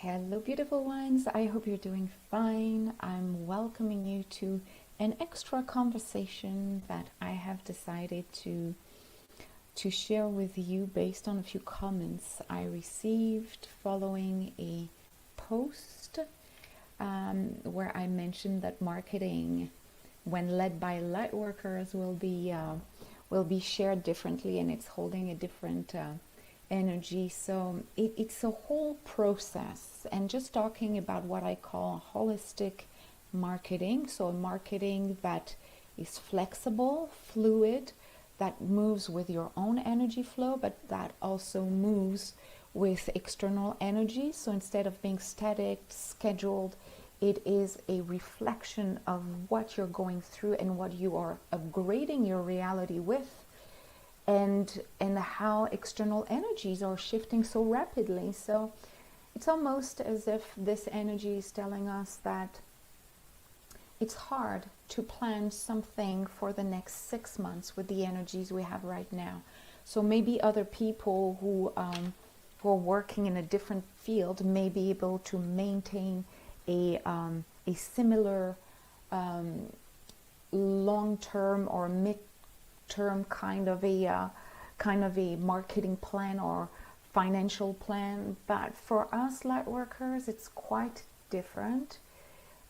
Hello, beautiful ones. I hope you're doing fine. I'm welcoming you to an extra conversation that I have decided to share with you based on a few comments I received following a post where I mentioned that marketing, when led by light workers, will be shared differently, and it's holding a different energy. So it's a whole process, and just talking about what I call holistic marketing. So a marketing that is flexible, fluid, that moves with your own energy flow, but that also moves with external energy. So instead of being static, scheduled, it is a reflection of what you're going through and what you are upgrading your reality with, and how external energies are shifting so rapidly. So it's almost as if this energy is telling us that it's hard to plan something for the next 6 months with the energies we have right now. So maybe other people who are working in a different field may be able to maintain a similar long-term or mid-term kind of a marketing plan or financial plan. But for us light workers, it's quite different.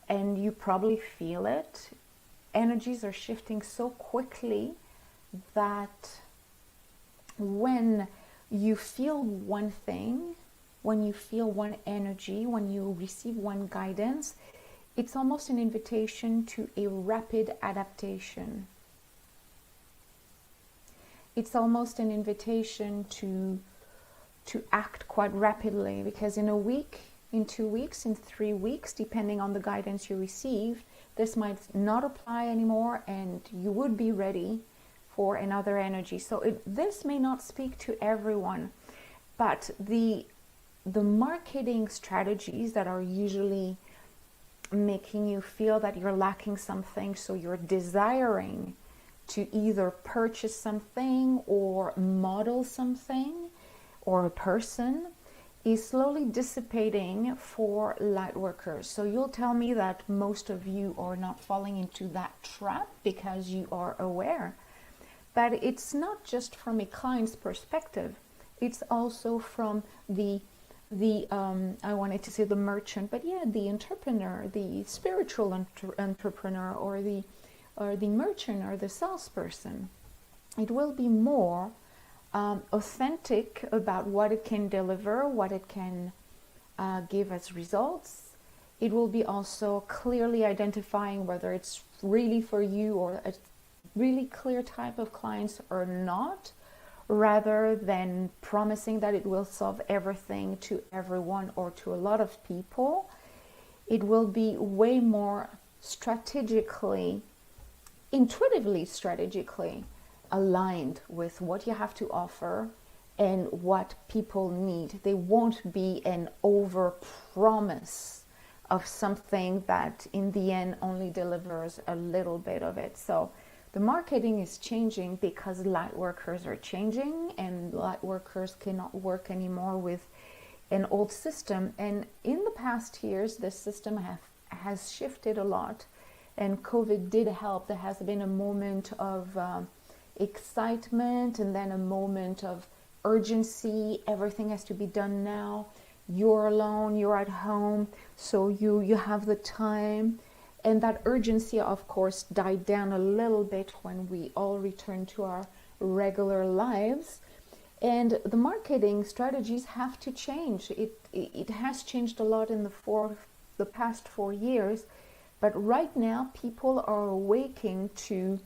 And you probably feel it. Energies are shifting so quickly that when you feel one thing, when you feel one energy, when you receive one guidance, it's almost an invitation to a rapid adaptation. It's almost an invitation to act quite rapidly, because in a week, in 2 weeks, in 3 weeks, depending on the guidance you received, this might not apply anymore and you would be ready for another energy. So this may not speak to everyone, but the marketing strategies that are usually making you feel that you're lacking something, so you're desiring to either purchase something or model something or a person, is slowly dissipating for light workers. So you'll tell me that most of you are not falling into that trap because you are aware. But it's not just from a client's perspective, it's also from the I wanted to say the merchant, but yeah, the entrepreneur, the spiritual entrepreneur, or the merchant or the salesperson. It will be more authentic about what it can deliver, what it can give as results. It will be also clearly identifying whether it's really for you or a really clear type of clients or not, rather than promising that it will solve everything to everyone or to a lot of people. It will be way more strategically, intuitively strategically aligned with what you have to offer and what people need. They won't be an over promise of something that in the end only delivers a little bit of it. So the marketing is changing because light workers are changing, and light workers cannot work anymore with an old system. And in the past years, this system has shifted a lot, and COVID did help. There has been a moment of excitement, and then a moment of urgency. Everything has to be done now. You're alone, you're at home, so you have the time. And that urgency, of course, died down a little bit when we all returned to our regular lives. And the marketing strategies have to change. It has changed a lot in the past 4 years. But right now, people are awaking to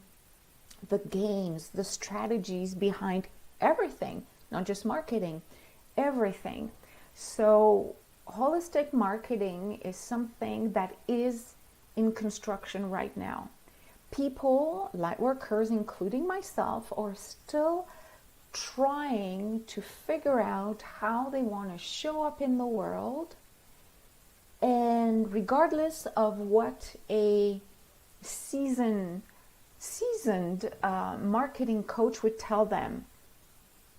the games, the strategies behind everything, not just marketing, everything. So holistic marketing is something that is in construction right now. People, light workers, including myself, are still trying to figure out how they want to show up in the world. And regardless of what a seasoned marketing coach would tell them,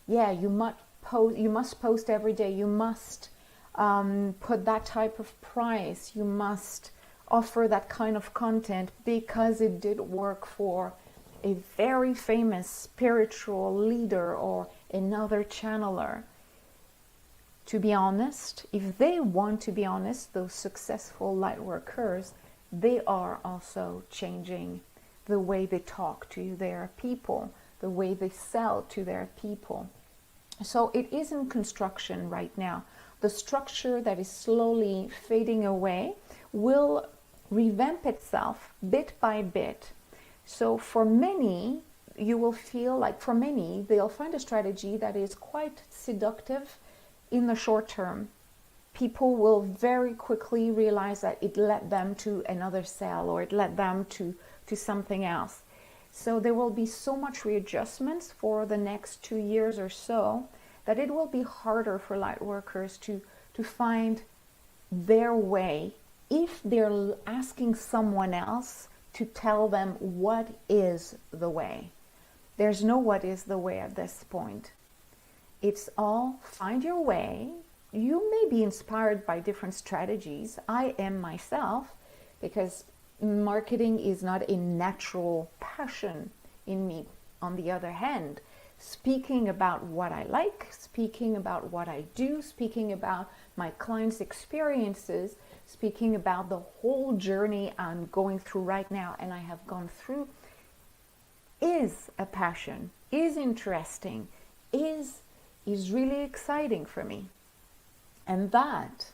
yeah, you must post every day, you must put that type of price, you must offer that kind of content because it did work for a very famous spiritual leader or another channeler. To be honest, if they want to be honest, those successful light workers, they are also changing the way they talk to their people, the way they sell to their people. So it is in construction right now. The structure that is slowly fading away will revamp itself bit by bit. So for many, you will feel like for many, they'll find a strategy that is quite seductive in the short term. People will very quickly realize that it led them to another sale or it led them to something else. So there will be so much readjustments for the next 2 years or so that it will be harder for light workers to find their way if they're asking someone else to tell them what is the way. There's no what is the way at this point. It's all find your way. You may be inspired by different strategies. I am myself, because marketing is not a natural passion in me. On the other hand, speaking about what I like, speaking about what I do, speaking about my clients' experiences, speaking about the whole journey I'm going through right now and I have gone through is a passion, is interesting, is really exciting for me. And that,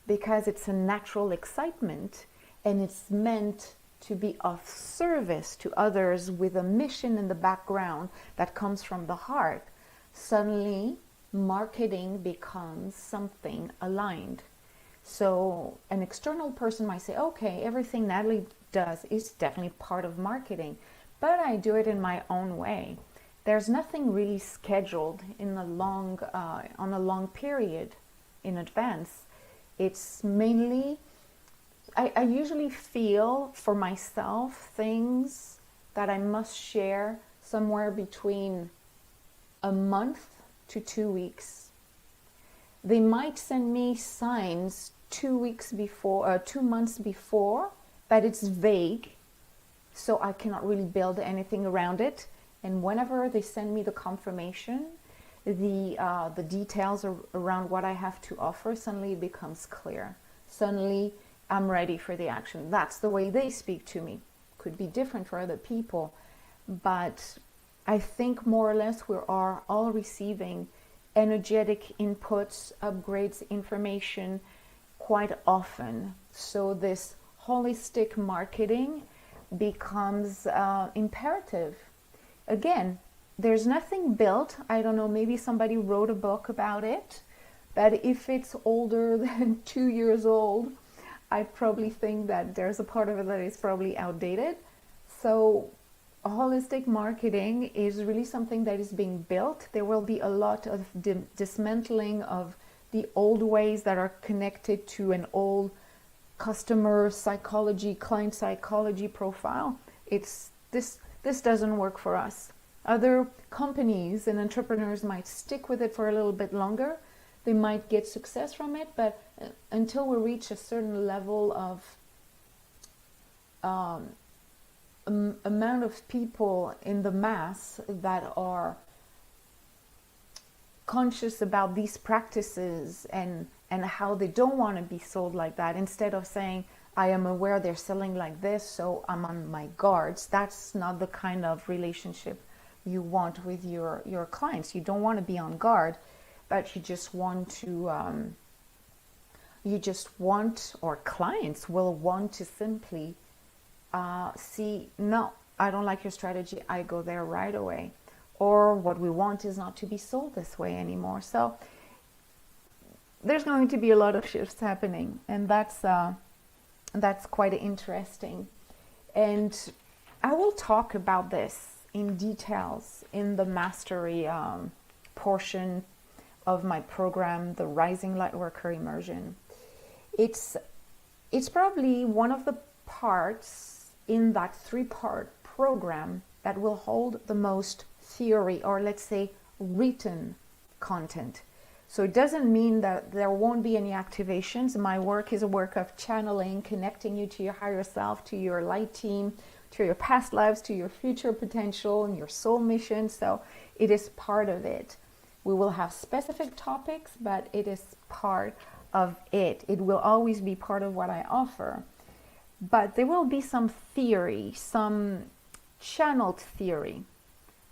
because it's a natural excitement and it's meant to be of service to others with a mission in the background that comes from the heart, suddenly marketing becomes something aligned. So an external person might say, okay, everything Nathalie does is definitely part of marketing, but I do it in my own way. There's nothing really scheduled in on a long period in advance. It's mainly, I usually feel for myself things that I must share somewhere between a month to 2 weeks. They might send me signs 2 weeks before, 2 months before, but it's vague, so I cannot really build anything around it. And whenever they send me the confirmation, the details around what I have to offer, suddenly it becomes clear. Suddenly I'm ready for the action. That's the way they speak to me. Could be different for other people, but I think more or less we are all receiving energetic inputs, upgrades, information quite often. So this holistic marketing becomes imperative. Again, there's nothing built. I don't know, maybe somebody wrote a book about it, but if it's older than 2 years old, I probably think that there's a part of it that is probably outdated. So holistic marketing is really something that is being built. There will be a lot of dismantling of the old ways that are connected to an old customer psychology, client psychology profile. This doesn't work for us. Other companies and entrepreneurs might stick with it for a little bit longer. They might get success from it, but until we reach a certain level of amount of people in the mass that are conscious about these practices and how they don't want to be sold like that, instead of saying, I am aware they're selling like this, so I'm on my guards. That's not the kind of relationship you want with your clients. You don't want to be on guard, but you just want to, or clients will want to simply see, no, I don't like your strategy, I go there right away. Or what we want is not to be sold this way anymore. So there's going to be a lot of shifts happening, and that's quite interesting. And I will talk about this in details in the mastery portion of my program, the Rising Lightworker Immersion. It's probably one of the parts in that 3-part program that will hold the most theory, or let's say written content. So it doesn't mean that there won't be any activations. My work is a work of channeling, connecting you to your higher self, to your light team, to your past lives, to your future potential and your soul mission. So it is part of it. We will have specific topics, but it is part of it. It will always be part of what I offer. But there will be some theory, some channeled theory.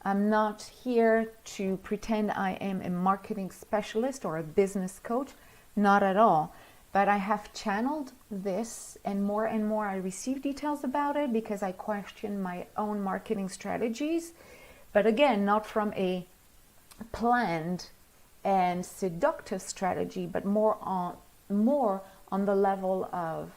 I'm not here to pretend I am a marketing specialist or a business coach, not at all. But I have channeled this, and more I receive details about it because I question my own marketing strategies. But again, not from a planned and seductive strategy, but more on the level of,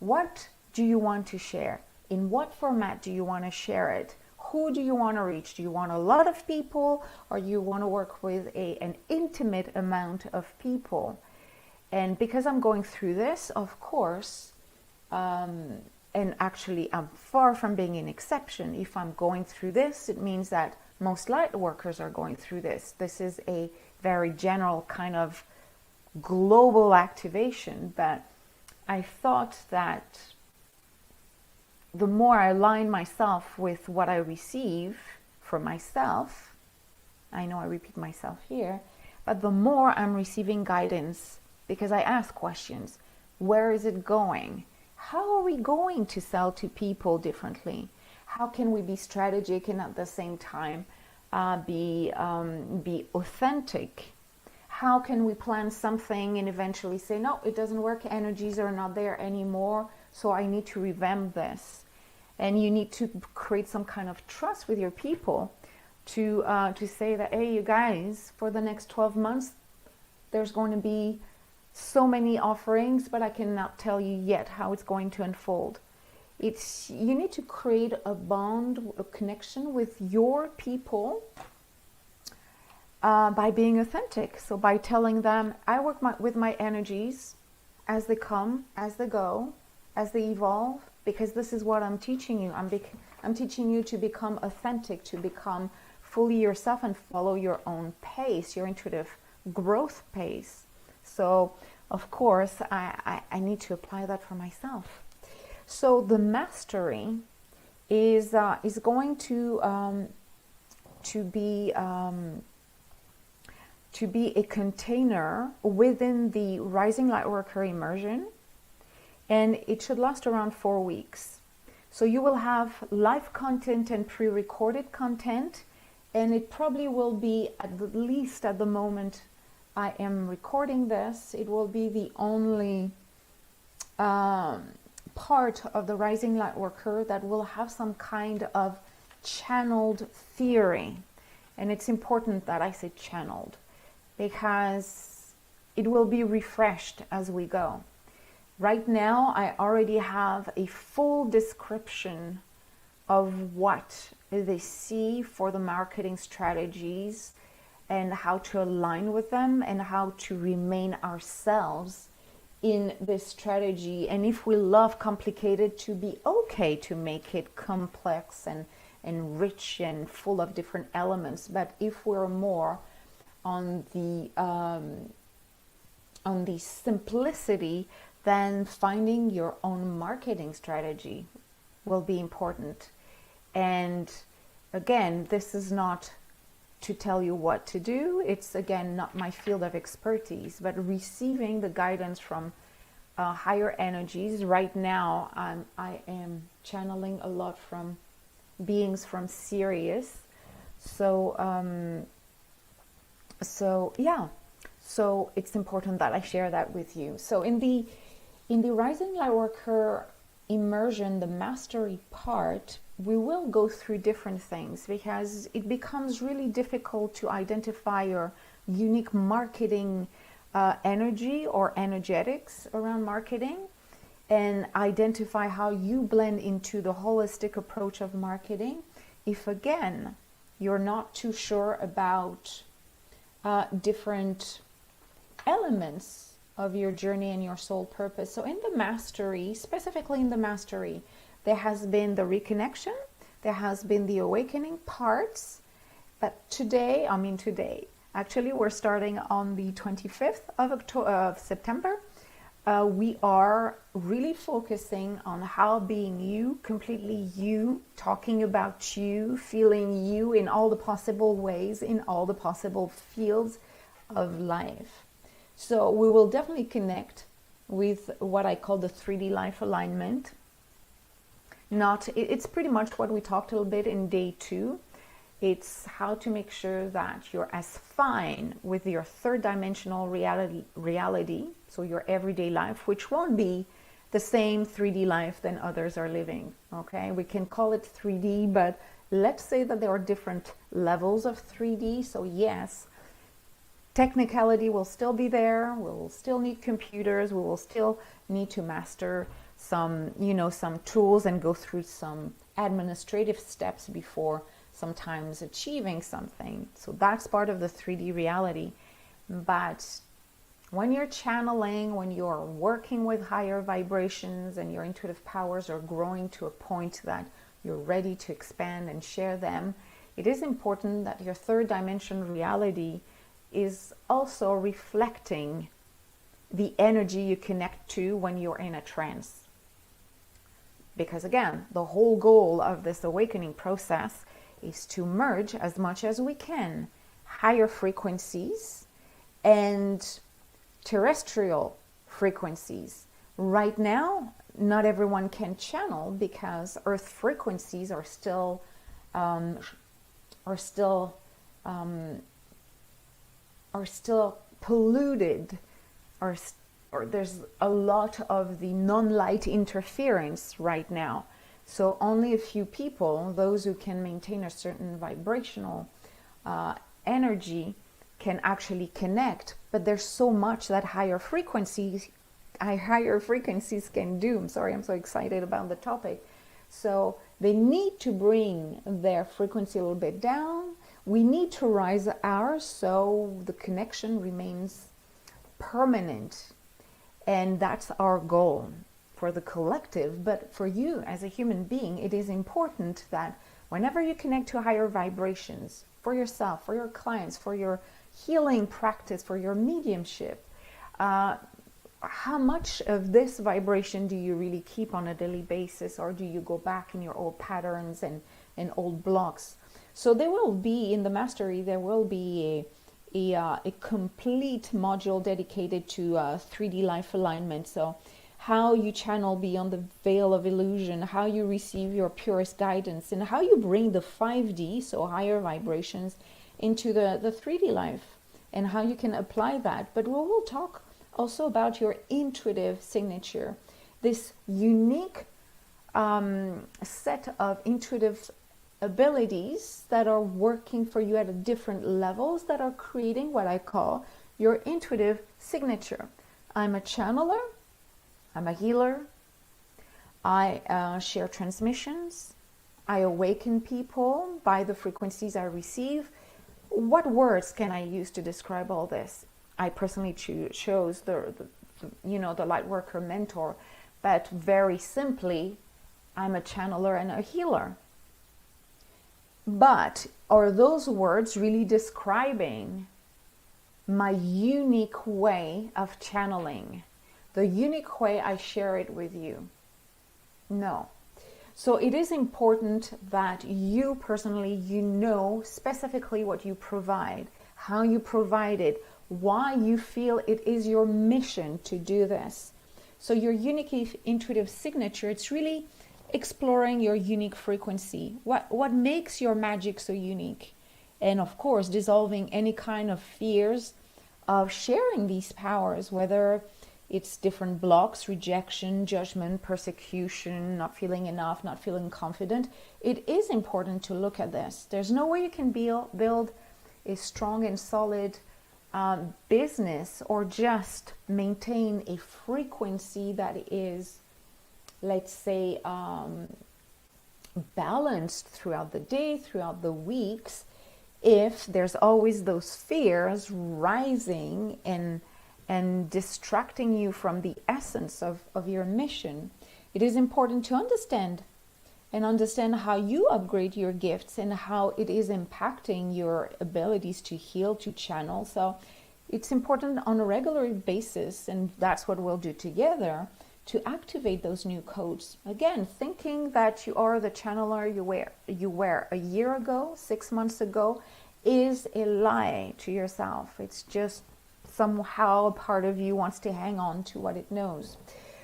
what do you want to share? In what format do you want to share it? Who do you want to reach? Do you want a lot of people, or do you want to work with an intimate amount of people? And because I'm going through this, of course, and actually I'm far from being an exception. If I'm going through this, it means that most light workers are going through this. This is a very general kind of global activation, but I thought that the more I align myself with what I receive for myself, I know I repeat myself here, but the more I'm receiving guidance, because I ask questions. Where is it going? How are we going to sell to people differently? How can we be strategic and at the same time be authentic? How can we plan something and eventually say, no, it doesn't work, energies are not there anymore, so I need to revamp this. And you need to create some kind of trust with your people to say that, hey, you guys, for the next 12 months, there's going to be so many offerings, but I cannot tell you yet how it's going to unfold. You need to create a bond, a connection with your people by being authentic. So by telling them, I work with my energies as they come, as they go, as they evolve, because this is what I'm teaching you. I'm teaching you to become authentic, to become fully yourself and follow your own pace, your intuitive growth pace. So, of course, I need to apply that for myself. So the mastery is going to be a container within the Rising Lightworker immersion, and it should last around 4 weeks. So you will have live content and pre-recorded content, and it probably will be, at least at the moment I am recording this, it will be the only part of the Rising Lightworker that will have some kind of channeled theory. And it's important that I say channeled, because it will be refreshed as we go. Right now, I already have a full description of what they see for the marketing strategies and how to align with them and how to remain ourselves in this strategy. And if we love complicated, to be okay to make it complex and rich and full of different elements. But if we're more on the simplicity, then finding your own marketing strategy will be important. And again, this is not to tell you what to do. It's, again, not my field of expertise, but receiving the guidance from higher energies. Right now, I am channeling a lot from beings from Sirius. So yeah, so it's important that I share that with you. So in the Rising Lightworker immersion, the mastery part, we will go through different things, because it becomes really difficult to identify your unique marketing energy or energetics around marketing, and identify how you blend into the holistic approach of marketing if, again, you're not too sure about different elements of your journey and your soul purpose. So in the mastery, specifically in the mastery, there has been the reconnection, there has been the awakening parts, but today, Actually, we're starting on the 25th of September. We are really focusing on how being you, completely you, talking about you, feeling you in all the possible ways, in all the possible fields of life. So we will definitely connect with what I call the 3D life alignment. It's pretty much what we talked a little bit in day 2. It's how to make sure that you're as fine with your third dimensional reality, so your everyday life, which won't be the same 3D life than others are living. Okay, we can call it 3D, but let's say that there are different levels of 3D. So yes, technicality will still be there. We'll still need computers. We will still need to master some tools and go through some administrative steps before sometimes achieving something. So that's part of the 3D reality. But when you're channeling, when you're working with higher vibrations and your intuitive powers are growing to a point that you're ready to expand and share them, it is important that your third dimension reality is also reflecting the energy you connect to when you're in a trance. Because again, the whole goal of this awakening process is to merge as much as we can higher frequencies and terrestrial frequencies. Right now, not everyone can channel because Earth frequencies are still polluted, or there's a lot of the non-light interference right now. So only a few people, those who can maintain a certain vibrational energy, can actually connect. But there's so much that higher frequencies can do. I'm sorry, I'm so excited about the topic. So they need to bring their frequency a little bit down. We need to rise ours so the connection remains permanent. And that's our goal for the collective. But for you as a human being, it is important that whenever you connect to higher vibrations, for yourself, for your clients, for your healing practice, for your mediumship, how much of this vibration do you really keep on a daily basis, or do you go back in your old patterns and old blocks? So there will be, in the mastery, there will be a complete module dedicated to 3D life alignment. So how you channel beyond the veil of illusion, how you receive your purest guidance, and how you bring the 5D, so higher vibrations, into the 3D life, and how you can apply that. But we will talk also about your intuitive signature, this unique set of intuitive abilities that are working for you at different levels, that are creating what I call your intuitive signature. I'm a channeler, I'm a healer, I share transmissions, I awaken people by the frequencies I receive. What words can I use to describe all this? I personally chose the lightworker mentor, but very simply, I'm a channeler and a healer. But are those words really describing my unique way of channeling? The unique way I share it with you? No. So it is important that you personally, specifically what you provide, how you provide it, why you feel it is your mission to do this. So your unique intuitive signature, it's really exploring your unique frequency. What makes your magic so unique? And of course, dissolving any kind of fears of sharing these powers, whether it's different blocks, rejection, judgment, persecution, not feeling enough, not feeling confident. It is important to look at this. There's no way you can build a strong and solid business or just maintain a frequency that is, let's say, balanced throughout the day, throughout the weeks, if there's always those fears rising and distracting you from the essence of your mission. It is important to understand and understand how you upgrade your gifts and how it is impacting your abilities to heal, to channel. So it's important on a regular basis, and that's what we'll do together, to activate those new codes. Again, thinking that you are the channeler you were a year ago, 6 months ago, is a lie to yourself. It's just somehow a part of you wants to hang on to what it knows.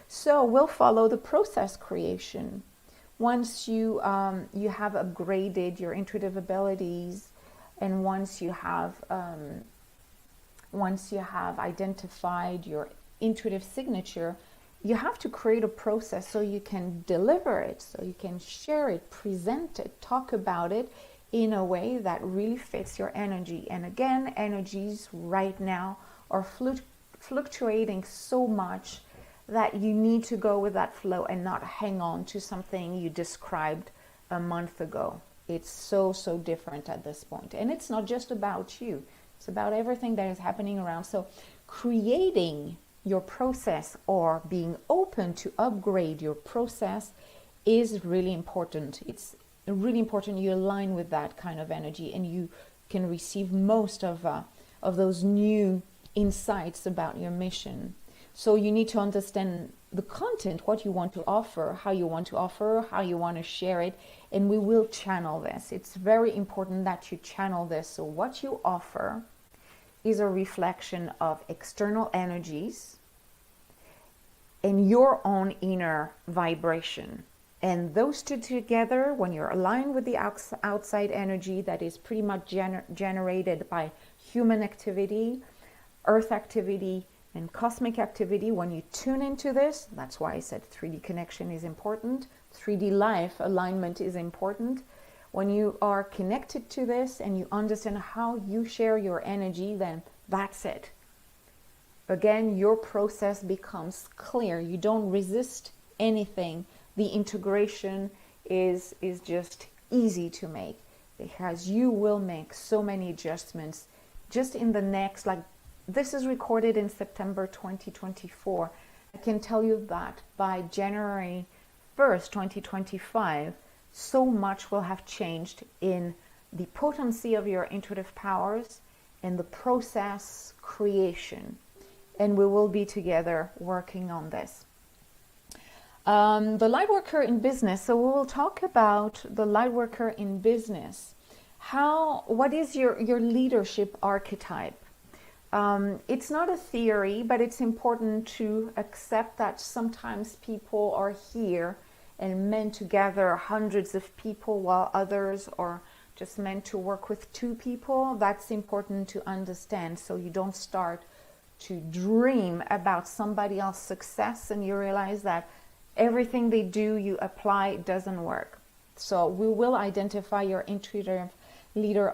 So we'll follow the process creation. Once you have upgraded your intuitive abilities, and once you have identified your intuitive signature, you have to create a process so you can deliver it, so you can share it, present it, talk about it in a way that really fits your energy. And again, energies right now are fluctuating so much that you need to go with that flow and not hang on to something you described a month ago. It's so different at this point. And it's not just about you. It's about everything that is happening around. So creating your process, or being open to upgrade your process, is really important. It's really important you align with that kind of energy, and you can receive most of those new insights about your mission. So you need to understand the content, what you want to offer, how you want to share it, and we will channel this. It's very important that you channel this. So what you offer is a reflection of external energies and your own inner vibration. And those two together, when you're aligned with the outside energy that is pretty much generated by human activity, earth activity, and cosmic activity, when you tune into this, that's why I said 3D connection is important, 3D life alignment is important. When you are connected to this and you understand how you share your energy, then that's it. Again, your process becomes clear. You don't resist anything. The integration is just easy to make, because you will make so many adjustments just in the next, like, this is recorded in September 2024. I can tell you that by January 1st, 2025, so much will have changed in the potency of your intuitive powers and the process creation. And we will be together working on this. The lightworker in business. So we will talk about the lightworker in business. What is your leadership archetype? It's not a theory, but it's important to accept that sometimes people are here and meant to gather hundreds of people, while others are just meant to work with 2 people. That's important to understand, so you don't start to dream about somebody else's success and you realize that everything they do, you apply, doesn't work. So we will identify your intuitive leader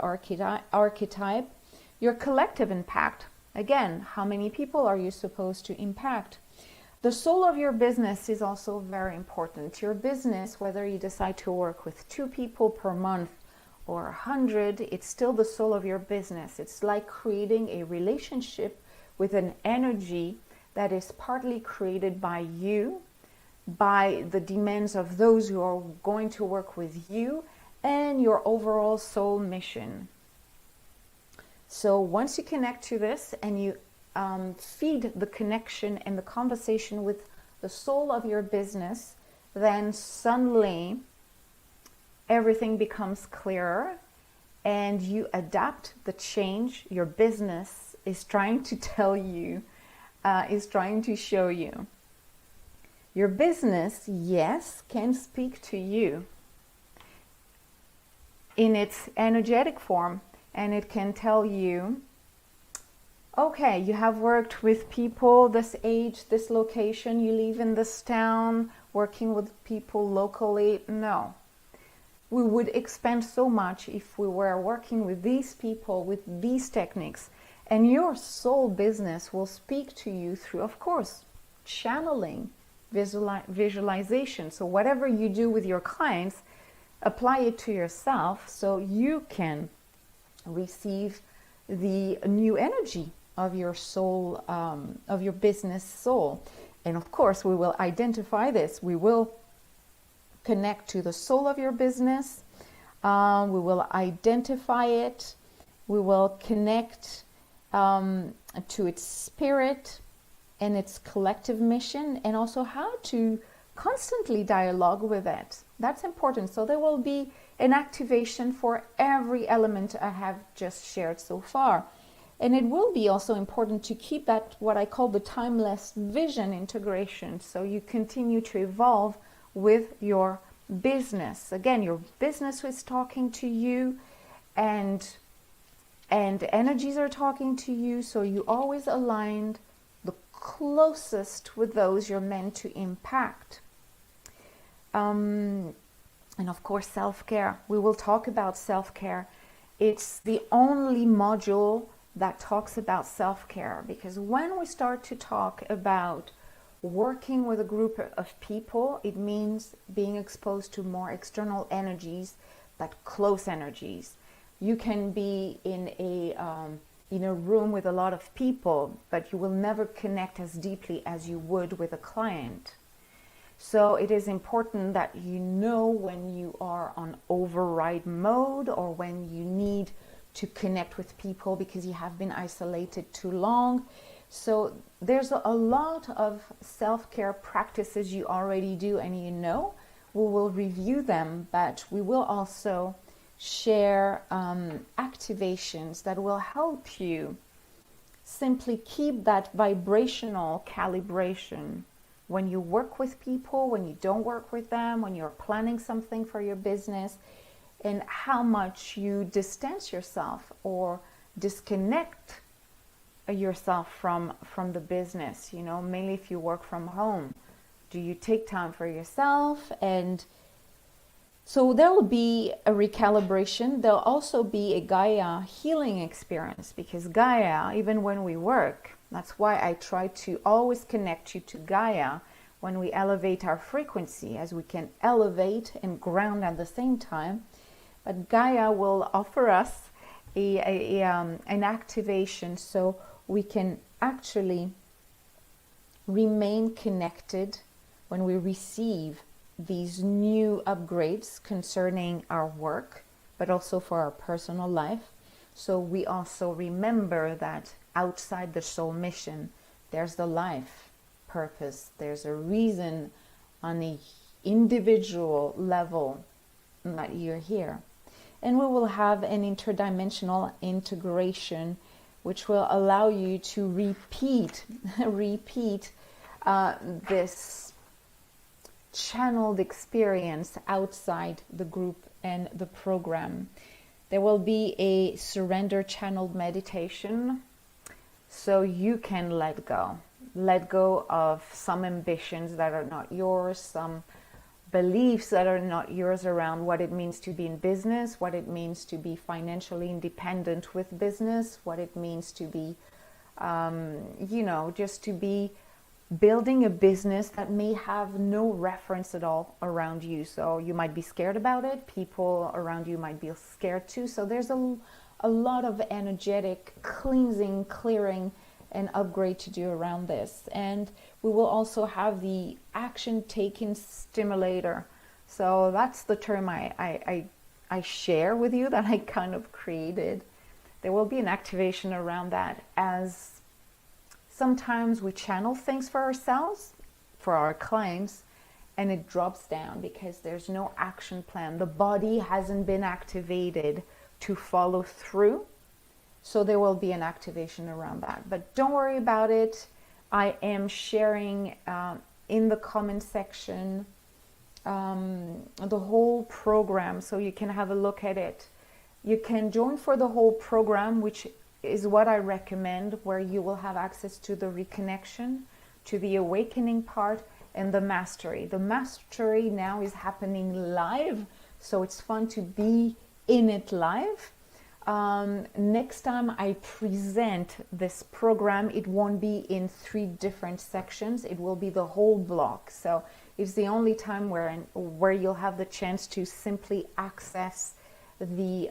archetype, your collective impact. Again, how many people are you supposed to impact? The soul of your business is also very important. Your business, whether you decide to work with 2 people per month or 100, it's still the soul of your business. It's like creating a relationship with an energy that is partly created by you, by the demands of those who are going to work with you, and your overall soul mission. So once you connect to this and you feed the connection and the conversation with the soul of your business, then suddenly everything becomes clearer and you adapt the change your business is trying to tell you, is trying to show you. Your business, yes, can speak to you in its energetic form, and it can tell you, okay, you have worked with people this age, this location, you live in this town, working with people locally. No. We would expand so much if we were working with these people, with these techniques. And your soul business will speak to you through, of course, channeling, visualization. So whatever you do with your clients, apply it to yourself so you can receive the new energy of your soul, of your business soul. And of course, we will identify this. We will connect to the soul of your business. We will identify it. We will connect to its spirit and its collective mission, and also how to constantly dialogue with it. That's important. So there will be an activation for every element I have just shared so far. And it will be also important to keep that, what I call the timeless vision integration. So you continue to evolve with your business. Again, your business is talking to you, and energies are talking to you. So you always aligned the closest with those you're meant to impact. And of course, self-care. We will talk about self-care. It's the only module that talks about self-care, because when we start to talk about working with a group of people, it means being exposed to more external energies, but close energies. You can be in a room with a lot of people, but you will never connect as deeply as you would with a client. So it is important that you know when you are on override mode, or when you need to connect with people because you have been isolated too long. So there's a lot of self-care practices you already do and you know. We will review them, but we will also share activations that will help you simply keep that vibrational calibration when you work with people, when you don't work with them, when you're planning something for your business, and how much you distance yourself or disconnect yourself from the business. Mainly if you work from home, do you take time for yourself? And so there will be a recalibration. There'll also be a Gaia healing experience, because Gaia, even when we work, that's why I try to always connect you to Gaia when we elevate our frequency, as we can elevate and ground at the same time. But Gaia will offer us an activation so we can actually remain connected when we receive these new upgrades concerning our work, but also for our personal life. So we also remember that outside the soul mission, there's the life purpose. There's a reason on the individual level that you're here. And we will have an interdimensional integration, which will allow you to repeat this channeled experience outside the group and the program. There will be a surrender channeled meditation, so you can let go of some ambitions that are not yours, some beliefs that are not yours around what it means to be in business, what it means to be financially independent with business, what it means to be, just to be building a business that may have no reference at all around you. So you might be scared about it. People around you might be scared too. So there's a lot of energetic cleansing, clearing, and upgrade to do around this. And we will also have the action taken stimulator. So that's the term I share with you, that I kind of created. There will be an activation around that, as sometimes we channel things for ourselves, for our clients, and it drops down because there's no action plan. The body hasn't been activated to follow through. So there will be an activation around that. But don't worry about it. I am sharing in the comment section the whole program, so you can have a look at it. You can join for the whole program, which is what I recommend, where you will have access to the reconnection, to the awakening part, and the mastery. The mastery now is happening live, so it's fun to be in it live. Next time I present this program, it won't be in 3 different sections. It will be the whole block. So it's the only time where you'll have the chance to simply access the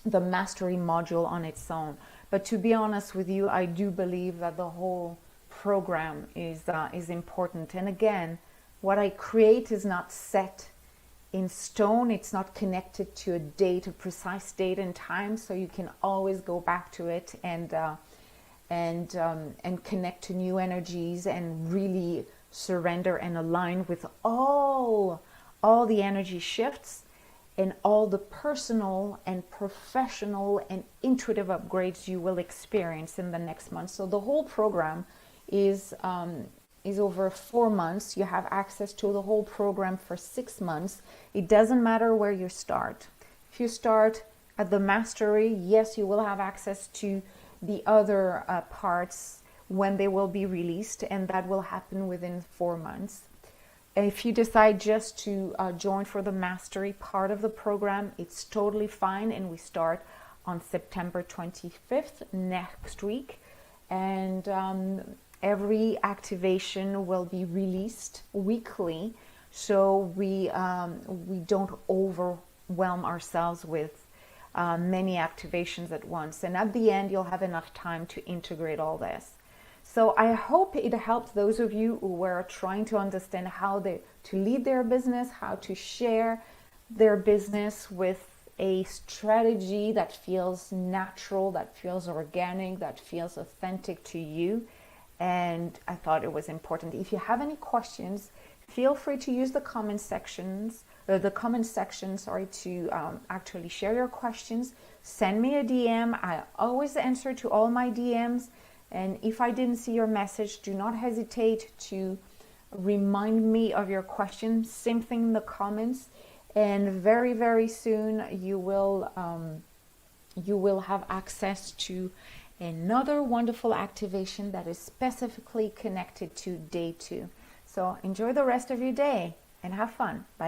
mastery module on its own. But to be honest with you, I do believe that the whole program is important. And again, what I create is not set in stone. It's not connected to a date, a precise date and time, so you can always go back to it and connect to new energies and really surrender and align with all the energy shifts and all the personal and professional and intuitive upgrades you will experience in the next month. So the whole program is over 4 months. You have access to the whole program for 6 months. It doesn't matter where you start. If you start at the mastery, yes, you will have access to the other parts when they will be released, and that will happen within 4 months. If you decide just to join for the mastery part of the program, it's totally fine, and we start on September 25th, next week. And every activation will be released weekly, so we don't overwhelm ourselves with many activations at once. And at the end, you'll have enough time to integrate all this. So I hope it helps those of you who were trying to understand how to lead their business, how to share their business with a strategy that feels natural, that feels organic, that feels authentic to you. And I thought it was important. If you have any questions, feel free to use the comment section, to actually share your questions. Send me a DM. I always answer to all my DMs. And if I didn't see your message, do not hesitate to remind me of your question. Same thing in the comments. And very, very soon you will have access to another wonderful activation that is specifically connected to day 2. So enjoy the rest of your day and have fun. Bye.